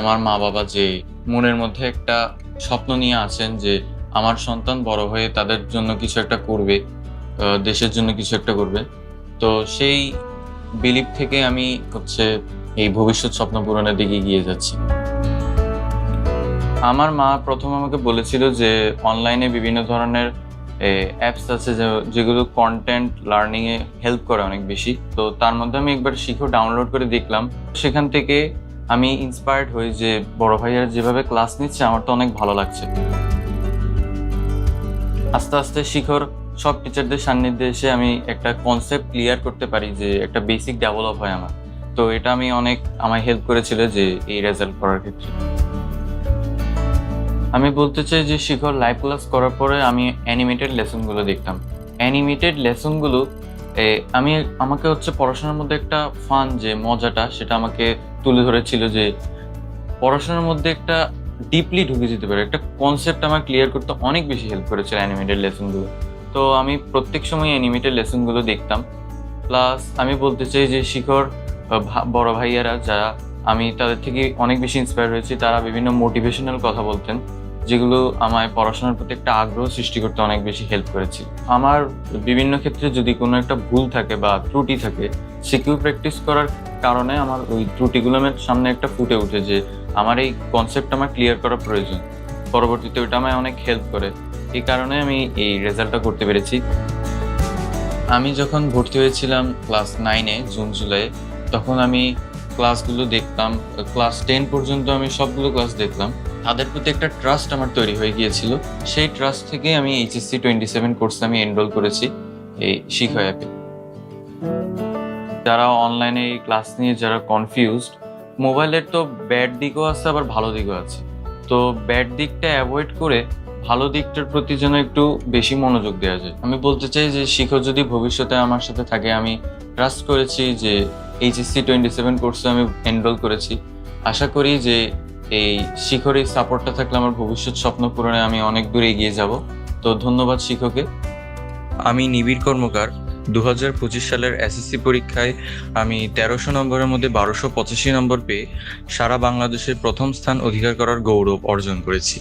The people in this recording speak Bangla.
আমার মা বাবা যে মনের মধ্যে একটা স্বপ্ন নিয়ে আছেন যে আমার সন্তান বড় হয়ে তাদের জন্য কিছু একটা করবে, দেশের জন্য কিছু একটা করবে। তো সেই বিলিভ থেকে আমি এই ভবিষ্যৎ স্বপ্ন পূরণের দিকে এগিয়ে যাচ্ছি। আমার মা প্রথম আমাকে বলেছিল যে অনলাইনে বিভিন্ন ধরনের অ্যাপস আছে যেগুলো কন্টেন্ট লার্নিং এ হেল্প করে অনেক বেশি। তো তার মধ্যে আমি একবার শিখো ডাউনলোড করে দেখলাম। সেখান থেকে আমি ইন্সপায়ার্ড হই যে বড় ভাইয়ারা যেভাবে ক্লাস নিচ্ছে আমার তো অনেক ভালো লাগছে। আস্তে আস্তে শিখর সব টিচারদের সান্নিধ্যে এসে আমি একটা কনসেপ্ট ক্লিয়ার করতে পারি, যে একটা বেসিক ডেভেলপ হয় আমার। তো এটা আমি অনেক আমায় হেল্প করেছিল যে এই রেজাল্ট করার ক্ষেত্রে। আমি বলতে চাই যে শিখর লাইভ ক্লাস করার পরে আমি অ্যানিমেটেড লেসনগুলো দেখতাম। অ্যানিমেটেড লেসনগুলো আমি আমাকে পড়াশোনার মধ্যে একটা ফান, যে মজাটা সেটা আমাকে তুলে ধরেছিল, যে পড়াশোনার মধ্যে একটা ডিপলি ঢুকে যেতে পারে একটা কনসেপ্ট আমার ক্লিয়ার করতে অনেক বেশি হেল্প করেছিল অ্যানিমেটেড লেসনগুলো। তো আমি প্রত্যেক সময় অ্যানিমেটেড লেসনগুলো দেখতাম। প্লাস আমি বলতে চাই যে শিখর বড় ভাইয়ারা যারা, আমি তাদের থেকে অনেক বেশি ইন্সপায়ার হয়েছি। তারা বিভিন্ন মোটিভেশনাল কথা বলতেন, যেগুলো আমায় পড়াশোনার প্রতি একটা আগ্রহ সৃষ্টি করতে অনেক বেশি হেল্প করেছে। আমার বিভিন্ন ক্ষেত্রে যদি কোনো একটা ভুল থাকে বা ত্রুটি থাকে, সিকিউ প্র্যাকটিস করার কারণে আমার ওই ত্রুটিগুলো আমার সামনে একটা ফুটে উঠে যে আমার এই কনসেপ্ট আমার ক্লিয়ার করা প্রয়োজন। পরবর্তীতে ওইটা আমায় অনেক হেল্প করে। এই কারণে আমি এই রেজাল্টটা করতে পেরেছি। আমি যখন ভর্তি হয়েছিলাম ক্লাস 9-এ জুন জুলাই, তখন আমি ক্লাসগুলো দেখতাম। ক্লাস 10 পর্যন্ত আমি সবগুলো ক্লাস দেখলাম। তাদের প্রতি একটা ট্রাস্ট আমার তৈরি হয়ে গিয়েছিল। সেই ট্রাস্ট থেকে আমি এইচএসসি 27 কোর্সে আমি এনরোল করেছি এই শিখো অ্যাপে। যারা অনলাইনে এই ক্লাস নিয়ে যারা কনফিউজড, মোবাইলের তো ব্যাড দিকও আছে আবার ভালো দিকও আছে। তো ব্যাড দিকটা অ্যাভয়েড করে ভালো দিকটার প্রতি যেন একটু বেশি মনোযোগ দেওয়া যায়। আমি বলতে চাই যে শিখো যদি ভবিষ্যতে আমার সাথে থাকে, আমি ট্রাস্ট করেছি যে এইচএসসি 27 কোর্সে আমি এনরোল করেছি। আশা করি যে এই শিখর এই সাপোর্টটা থাকলে আমার ভবিষ্যৎ স্বপ্ন পূরণে আমি অনেক দূর এগিয়ে যাব। তো ধন্যবাদ শিখোকে। আমি নিবিড় কর্মকার। 2025 সালের এসএসসি পরীক্ষায় আমি 1300 নম্বরের মধ্যে 1285 নম্বর পেয়ে সারা বাংলাদেশের প্রথম স্থান অধিকার করার গৌরব অর্জন করেছি।